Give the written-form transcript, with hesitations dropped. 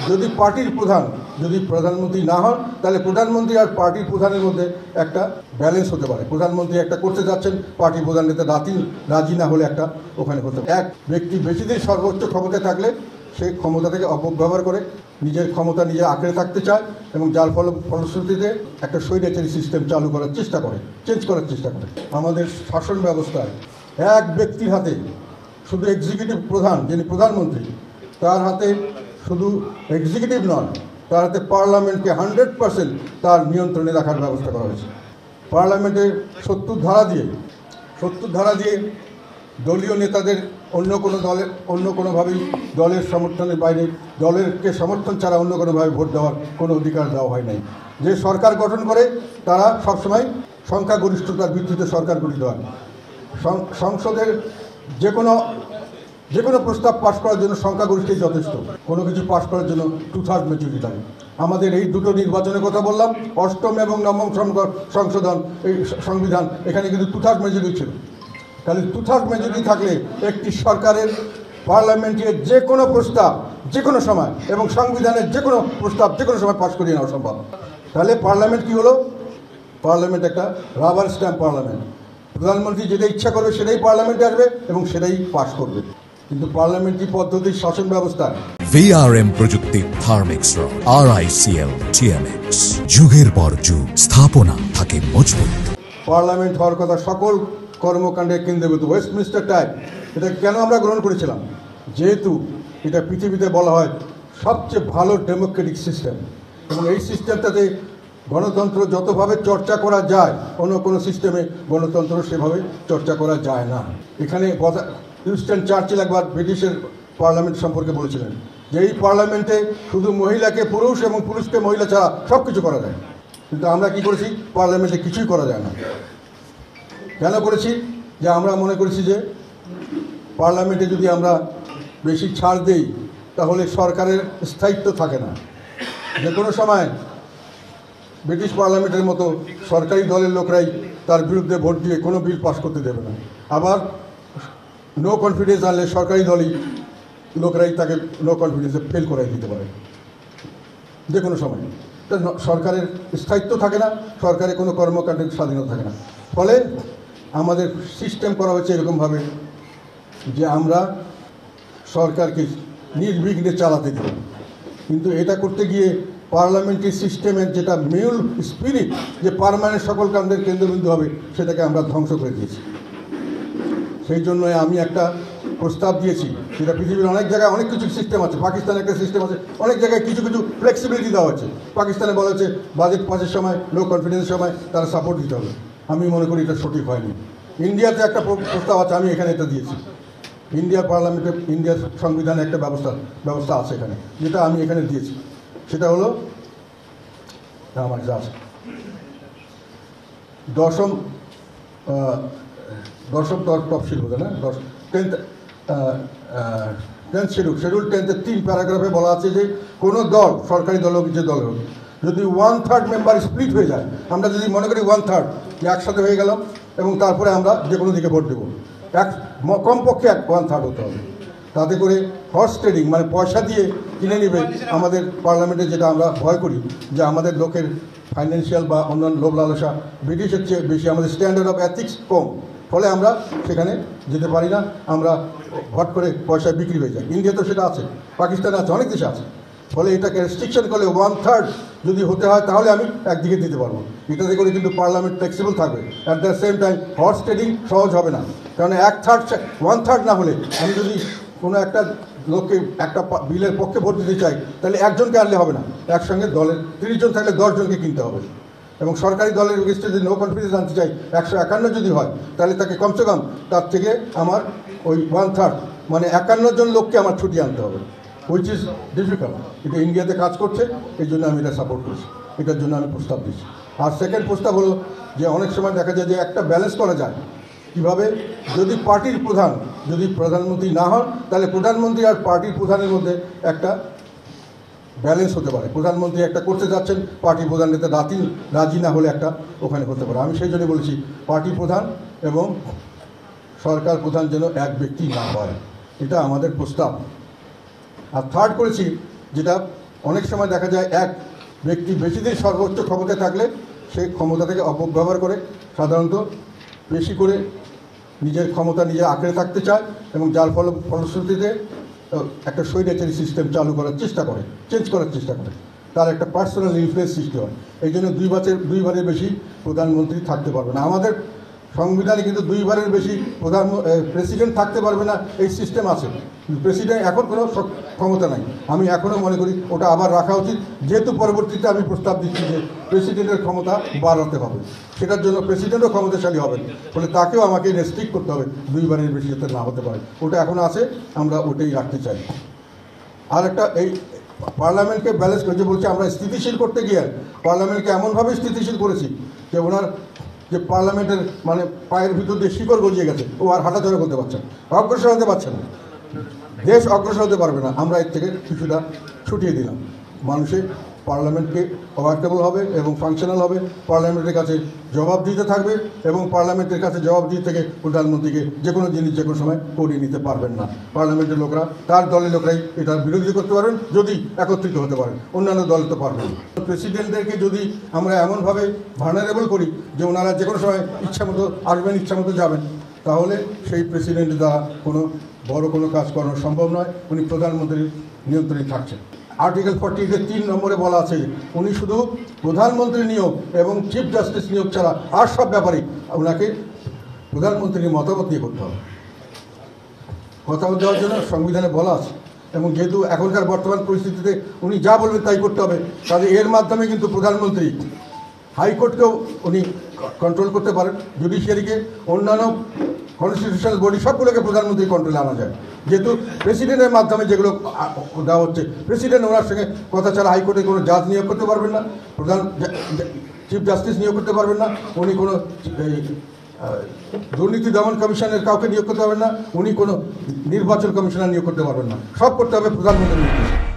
যদি পার্টির প্রধান যদি প্রধানমন্ত্রী না হন তাহলে প্রধানমন্ত্রী আর পার্টির প্রধানের মধ্যে একটা ব্যালেন্স হতে পারে। প্রধানমন্ত্রী একটা করতে যাচ্ছেন, পার্টি প্রধান নেতা রাজি না হলে একটা ওখানে হতে পারে। এক ব্যক্তি বেশি দিন সর্বোচ্চ ক্ষমতায় থাকলে সেই ক্ষমতা থেকে অপব্যবহার করে নিজের ক্ষমতা নিজে আঁকড়ে থাকতে চায় এবং যার ফলশ্রুতিতে একটা স্বৈরাচারী সিস্টেম চালু করার চেষ্টা করে, চেঞ্জ করার চেষ্টা করে। আমাদের শাসন ব্যবস্থায় এক ব্যক্তির হাতে, শুধু এক্সিকিউটিভ প্রধান যিনি প্রধানমন্ত্রী, তার হাতে শুধু এক্সিকিউটিভ নয়, তার হাতে পার্লামেন্টকে 100% তার নিয়ন্ত্রণে রাখার ব্যবস্থা করা হয়েছে। পার্লামেন্টে 70 ধারা দিয়ে দলীয় নেতাদের অন্য কোনোভাবেই দলের সমর্থনের বাইরে, দলেরকে সমর্থন ছাড়া অন্য কোনোভাবে ভোট দেওয়ার কোনো অধিকার দেওয়া হয় নাই। যে সরকার গঠন করে তারা সবসময় সংখ্যাগরিষ্ঠতার ভিত্তিতে সরকার গঠিত হয়। সংসদের যে কোনো প্রস্তাব পাশ করার জন্য সংখ্যাগরিষ্ঠই যথেষ্ট। কোনো কিছু পাশ করার জন্য 2/3 মেজরিটি লাগে। আমাদের এই দুটো নির্বাচনের কথা বললাম, অষ্টম এবং নবম সংবিধান, এখানে কিন্তু 2/3 মেজরিটি ছিল। তাহলে 2/3 মেজরিটি থাকলে একটি সরকারের পার্লামেন্টের যে কোনো প্রস্তাব যে কোনো সময় এবং সংবিধানের যে কোনো প্রস্তাব যে কোনো সময় পাশ করিয়ে নেওয়া সম্ভব। তাহলে পার্লামেন্ট কি হলো? পার্লামেন্ট একটা রাবার স্ট্যাম্প পার্লামেন্ট। প্রধানমন্ত্রী যেটা ইচ্ছা করবে সেটাই পার্লামেন্টে আসবে এবং সেটাই পাশ করবে। কিন্তু পার্লামেন্টারি পদ্ধতির শাসন ব্যবস্থা VRM প্রযুক্তি থার্মেক্স RICL TMX যুগের পর যুগ স্থাপনা থাকে মজবুত। পার্লামেন্ট হওয়ার কথা সকল কর্মকাণ্ডের কেন্দ্রবিন্দু, ওয়েস্টমিনিস্টার টাইপ। এটা কেন আমরা গ্রহণ করেছিলাম? যেহেতু এটা পৃথিবীতে বলা হয় সবচেয়ে ভালো ডেমোক্রেটিক সিস্টেম, এবং এই সিস্টেমটাতে গণতন্ত্র যতভাবে চর্চা করা যায় অন্য কোনো সিস্টেমে গণতন্ত্র সেভাবে চর্চা করা যায় না। এখানে উইনস্টন চার্চিল একবার ব্রিটিশের পার্লামেন্ট সম্পর্কে বলেছিলেন যে এই পার্লামেন্টে শুধু মহিলাকে পুরুষ এবং পুরুষকে মহিলা ছাড়া সব কিছু করা যায়। কিন্তু আমরা কি করেছি? পার্লামেন্টে কিছুই করা যায় না। কেন করেছি? যে আমরা মনে করেছি যে পার্লামেন্টে যদি আমরা বেশি ছাড় দেই তাহলে সরকারের স্থায়িত্ব থাকে না। যে কোনো সময় ব্রিটিশ পার্লামেন্টের মতো সরকারি দলের লোকরাই তার বিরুদ্ধে ভোট দিয়ে কোনো বিল পাস করতে দেবে না। আবার নো কনফিডেন্স আনলে সরকারি দলই লোকরাই তাকে নো কনফিডেন্সে ফেল করাই দিতে পারে যে কোনো সময়। তো সরকারের স্থায়িত্ব থাকে না, সরকারের কোনো কর্মকাণ্ডের স্বাধীনতা থাকে না। ফলে আমাদের সিস্টেম করা হচ্ছে এরকমভাবে যে আমরা সরকারকে নির্বিঘ্নে চালাতে দেব। কিন্তু এটা করতে গিয়ে পার্লামেন্টারি সিস্টেমের যেটা মূল স্পিরিট, যে পার্মানেন্ট সকল কাণ্ডের কেন্দ্রবিন্দু হবে, সেটাকে আমরা ধ্বংস করে দিয়েছি। সেই জন্য আমি একটা প্রস্তাব দিয়েছি, সেটা পৃথিবীর অনেক জায়গায় অনেক কিছু সিস্টেম আছে। পাকিস্তানে একটা সিস্টেম আছে, অনেক জায়গায় কিছু ফ্লেক্সিবিলিটি দেওয়া হচ্ছে। পাকিস্তানে বলা হচ্ছে বাজেট পাসের সময়, লো কনফিডেন্সের সময় তারা সাপোর্ট দিতে হবে। আমি মনে করি এটা সঠিক হয়নি। ইন্ডিয়াতে একটা প্রস্তাব আছে, আমি এখানে এটা দিয়েছি। ইন্ডিয়ার পার্লামেন্টে ইন্ডিয়ার সংবিধানে একটা ব্যবস্থা আছে এখানে, যেটা আমি এখানে দিয়েছি। সেটা হলো আমার যা আছে দশম তফসিল বোধ না, 10th শিডিউল 10th 3 প্যারাগ্রাফে বলা আছে যে কোনো দল, সরকারি দল হোক যে দল হোক, যদি 1/3 মেম্বার স্প্লিট হয়ে যায়, আমরা যদি মনে করি 1/3 যে একসাথে হয়ে গেলাম এবং তারপরে আমরা যে কোনো দিকে ভোট দেবো, কমপক্ষে 1/3 হতে হবে। তাতে করে হর্স ট্রেডিং, মানে পয়সা দিয়ে কিনে নেবে আমাদের পার্লামেন্টে, যেটা আমরা ভয় করি যে আমাদের লোকের ফাইন্যান্সিয়াল বা অন্যান্য লোভ লালসা ব্রিটিশের চেয়ে বেশি, আমাদের স্ট্যান্ডার্ড অফ এথিক্স কম, ফলে আমরা সেখানে যেতে পারি না, আমরা ভট করে পয়সা বিক্রি হয়ে যায়। ইন্ডিয়াতেও সেটা আছে, পাকিস্তানে আছে, অনেক দেশে আছে। ফলে এটাকে রেস্ট্রিকশন করলে 1/3 যদি হতে হয় তাহলে আমি একদিকে দিতে পারবো। এটাতে করে কিন্তু পার্লামেন্ট ফ্লেক্সিবল থাকবে। At the same time horse trading সহজ হবে না, কারণ 1/3 না হলে আমি যদি কোনো একটা লোককে একটা বিলের পক্ষে ভোট দিতে চাই তাহলে একজনকে আনলে হবে না, একসঙ্গে দলের 30 জন থাকলে 10 জনকে কিনতে হবে। এবং সরকারি দলের এগেইনস্টে যদি নো কনফিডেন্স আনতে চাই 151 যদি হয় তাহলে তাকে কমসে কম তার থেকে আমার ওই 1/3 মানে 51 জন লোককে আমার ছুটিয়ে আনতে হবে, হুইচ ইজ ডিফিকাল্ট। এটা ইন্ডিয়াতে কাজ করছে, এই জন্য আমি এটা সাপোর্ট করছি, এটার জন্য আমি প্রস্তাব দিচ্ছি। আর সেকেন্ড প্রস্তাব হলো যে অনেক সময় দেখা যায় যে একটা ব্যালেন্স করা যায় কীভাবে, যদি পার্টির প্রধান যদি প্রধানমন্ত্রী না হন তাহলে প্রধানমন্ত্রী আর পার্টির প্রধানের মধ্যে একটা ব্যালেন্স হতে পারে। প্রধানমন্ত্রী একটা করতে যাচ্ছেন, পার্টি প্রধান নেতা রাজি না হলে একটা ওখানে হতে পারে। আমি সেই জন্য বলেছি পার্টি প্রধান এবং সরকার প্রধান যেন এক ব্যক্তি না হয়, এটা আমাদের প্রস্তাব। আর থার্ড করেছি যেটা অনেক সময় দেখা যায় এক ব্যক্তি বেশি দিন সর্বোচ্চ ক্ষমতায় থাকলে সেই ক্ষমতাটাকে অপব্যবহার করে, সাধারণত বেশি করে নিজের ক্ষমতা নিজে আঁকড়ে থাকতে চায় এবং যার ফলশ্রুতিতে একটা স্বৈরাচারী সিস্টেম চালু করার চেষ্টা করে, চেঞ্জ করার চেষ্টা করে, তার একটা পার্সোনাল ইনফ্লুয়েন্স সৃষ্টি হয়। এই জন্য দুইবারের বেশি প্রধানমন্ত্রী থাকতে পারবে না। আমাদের সংবিধানে কিন্তু দুইবারের বেশি প্রেসিডেন্ট থাকতে পারবে না এই সিস্টেম আছে, প্রেসিডেন্ট এখন কোনো ক্ষমতা নাই। আমি এখনও মনে করি ওটা আবার রাখা উচিত, যেহেতু পরবর্তীতে আমি প্রস্তাব দিচ্ছি যে প্রেসিডেন্টের ক্ষমতা বাড়াতে হবে, সেটার জন্য প্রেসিডেন্টও ক্ষমতাশালী হবেন, ফলে তাকেও আমাকে রেস্ট্রিক্ট করতে হবে, দুইবারের বেশি যাতে না হতে পারে। ওটা এখন আছে, আমরা ওটাই রাখতে চাই। আর একটা এই পার্লামেন্টকে ব্যালেন্স করে যে বলছে আমরা স্থিতিশীল করতে গিয়ে পার্লামেন্টকে এমনভাবে স্থিতিশীল করেছি যে ওনার যে পার্লামেন্টের মানে পায়ের ভিতর দিয়ে শিকড় গজিয়ে গেছে, ও আর হাঁটাচলা করতে পারছে না, অগ্রসর হতে পারছে না, দেশ অগ্রসর হতে পারবে না। আমরা এর থেকে কিছুটা ছুটিয়ে দিলাম, মানুষের পার্লামেন্টকে ওয়ার্কেবল হবে এবং ফাংশনাল হবে, পার্লামেন্টের কাছে জবাব দিতে থাকবে এবং পার্লামেন্টের কাছে জবাব দিয়ে থেকে প্রধানমন্ত্রীকে যে কোনো জিনিস যে কোনো সময় করিয়ে নিতে পারবেন না। পার্লামেন্টের লোকরা, তার দলের লোকরাই এটার বিরোধিতা করতে পারবেন যদি একত্রিত হতে পারেন, অন্যান্য দল তো পারবেন না। প্রেসিডেন্টদেরকে যদি আমরা এমনভাবে ভার্নারেবল করি যে ওনারা যে কোনো সময় ইচ্ছামতো আসবেন, ইচ্ছামতো যাবেন, তাহলে সেই প্রেসিডেন্ট দ্বারা কোনো বড় কোনো কাজ করানো সম্ভব নয়। উনি প্রধানমন্ত্রীর নিয়ন্ত্রণে থাকছেন। আর্টিকেল 48-এর 3 নম্বরে বলা আছে উনি শুধু প্রধানমন্ত্রী নিয়োগ এবং চিফ জাস্টিস নিয়োগ ছাড়া আর সব ব্যাপারেই ওনাকে প্রধানমন্ত্রীর মতামত দিয়ে করতে হবে। মতামত দেওয়ার জন্য সংবিধানে বলা আছে, এবং যেহেতু এখনকার বর্তমান পরিস্থিতিতে উনি যা বলবেন তাই করতে হবে, কাজে এর মাধ্যমে কিন্তু প্রধানমন্ত্রী হাইকোর্টকেও উনি কন্ট্রোল করতে পারেন, জুডিশিয়ারিকে, অন্যান্য কনস্টিটিউশনাল বডি সবগুলোকে প্রধানমন্ত্রী কন্ট্রোলে আনা যায়। যেহেতু প্রেসিডেন্টের মাধ্যমে যেগুলো দেওয়া হচ্ছে, প্রেসিডেন্ট ওনার সঙ্গে কথা ছাড়া হাইকোর্টে কোনো জাজ নিয়োগ করতে পারবেন না, চিফ জাস্টিস নিয়োগ করতে পারবেন না, উনি কোনো দুর্নীতি দমন কমিশনের কাউকে নিয়োগ করতে পারবেন না, উনি কোনো নির্বাচন কমিশনার নিয়োগ করতে পারবেন না, সব করতে হবে প্রধানমন্ত্রীর নির্দেশে।